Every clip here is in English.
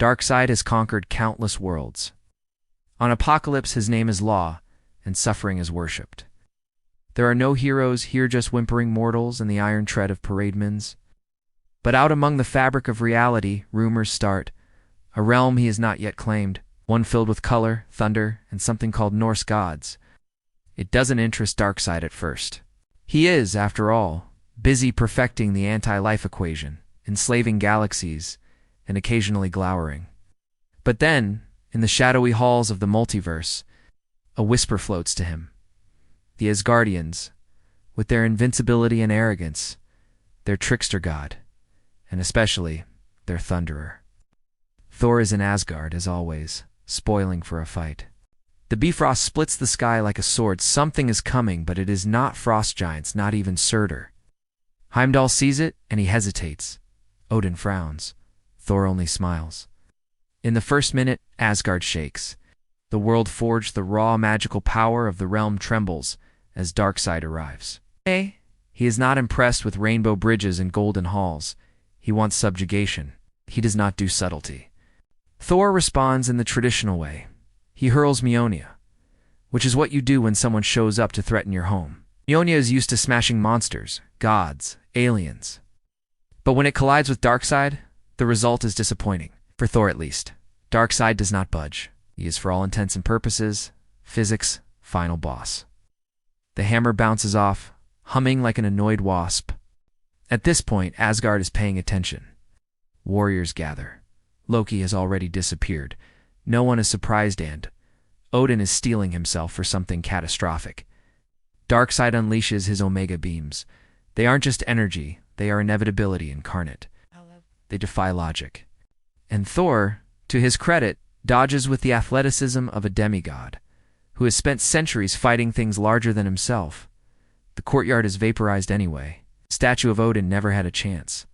Darkseid has conquered countless worlds. On Apokolips, his name is law, and suffering is worshipped. There are no heroes here, just whimpering mortals and the iron tread of parademans. But out among the fabric of reality, rumors start. A realm he has not yet claimed, one filled with color, thunder, and something called Norse gods. It doesn't interest Darkseid at first. He is, after all, busy perfecting the anti-life equation, enslaving galaxies, and occasionally glowering. But then, in the shadowy halls of the multiverse, a whisper floats to him. The Asgardians, with their invincibility and arrogance, their trickster god, and especially their thunderer. Thor is in Asgard, as always, spoiling for a fight. The Bifrost splits the sky like a sword. Something is coming, but it is not frost giants, not even Surtur. Heimdall sees it, and he hesitates. Odin frowns. Thor only smiles. In the first minute, Asgard shakes. The world forged, the raw magical power of the realm trembles as Darkseid arrives. He is not impressed with rainbow bridges and golden halls. He wants subjugation. He does not do subtlety. Thor responds in the traditional way. He hurls Mjolnir, which is what you do when someone shows up to threaten your home. Mjolnir is used to smashing monsters, gods, aliens. But when it collides with Darkseid, the result is disappointing. For Thor at least. Darkseid does not budge. He is, for all intents and purposes, physics' final boss. The hammer bounces off, humming like an annoyed wasp. At this point, Asgard is paying attention. Warriors gather. Loki has already disappeared. No one is surprised, and Odin is steeling himself for something catastrophic. Darkseid unleashes his Omega beams. They aren't just energy, they are inevitability incarnate. They defy logic. And Thor, to his credit, dodges with the athleticism of a demigod, who has spent centuries fighting things larger than himself. The courtyard is vaporized anyway. Statue of Odin never had a chance.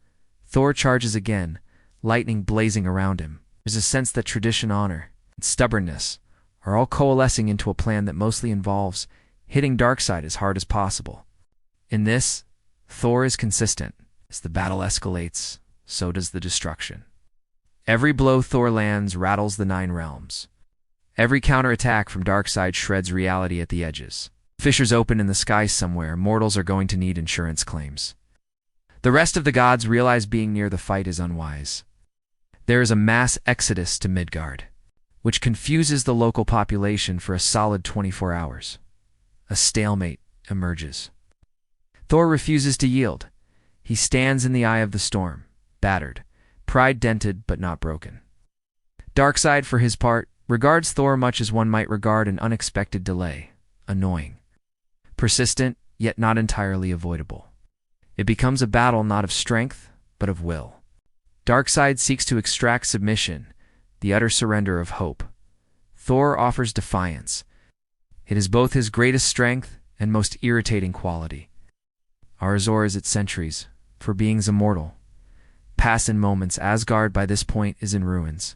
Thor charges again, lightning blazing around him. There's a sense that tradition, honor, and stubbornness are all coalescing into a plan that mostly involves hitting Darkseid as hard as possible. In this, Thor is consistent. As the battle escalates, so does the destruction. Every blow Thor lands rattles the 9 realms. Every counterattack from Darkseid shreds reality at the edges. Fissures open in the sky somewhere. Mortals are going to need insurance claims. The rest of the gods realize being near the fight is unwise. There is a mass exodus to Midgard, which confuses the local population for a solid 24 hours. A stalemate emerges. Thor refuses to yield. He stands in the eye of the storm, battered, pride dented but not broken. Darkseid, for his part, regards Thor much as one might regard an unexpected delay, annoying, persistent, yet not entirely avoidable. It becomes a battle not of strength, but of will. Darkseid seeks to extract submission, the utter surrender of hope. Thor offers defiance. It is both his greatest strength and most irritating quality. Our Azor is its centuries, for beings immortal. Pass in moments. Asgard by this point is in ruins.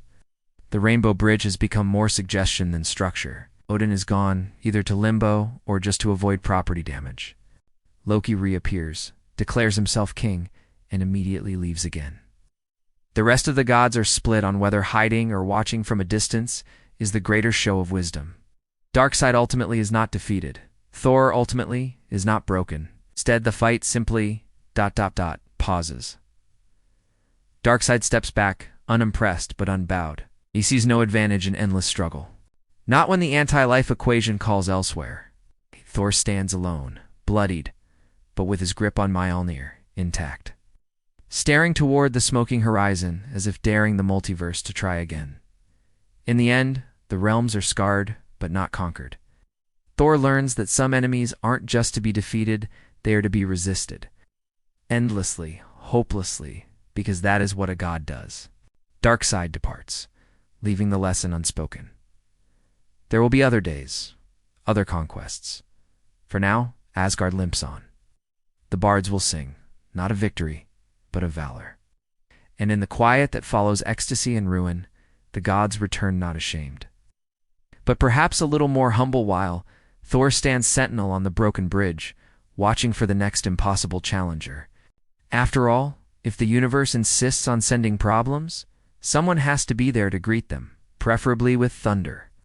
The Rainbow Bridge has become more suggestion than structure. Odin is gone, either to limbo or just to avoid property damage. Loki reappears, declares himself king, and immediately leaves again. The rest of the gods are split on whether hiding or watching from a distance is the greater show of wisdom. Darkseid ultimately is not defeated. Thor ultimately is not broken. Instead, the fight simply ... pauses. Darkseid steps back, unimpressed but unbowed. He sees no advantage in endless struggle. Not when the anti-life equation calls elsewhere. Thor stands alone, bloodied, but with his grip on Mjolnir intact, staring toward the smoking horizon as if daring the multiverse to try again. In the end, the realms are scarred but not conquered. Thor learns that some enemies aren't just to be defeated, they are to be resisted. Endlessly, hopelessly, because that is what a god does. Darkseid departs, leaving the lesson unspoken. There will be other days, other conquests. For now, Asgard limps on. The bards will sing, not of victory, but of valor. And in the quiet that follows ecstasy and ruin, the gods return not ashamed. But perhaps a little more humble while, Thor stands sentinel on the broken bridge, watching for the next impossible challenger. After all, if the universe insists on sending problems, Someone has to be there to greet them, preferably with thunder.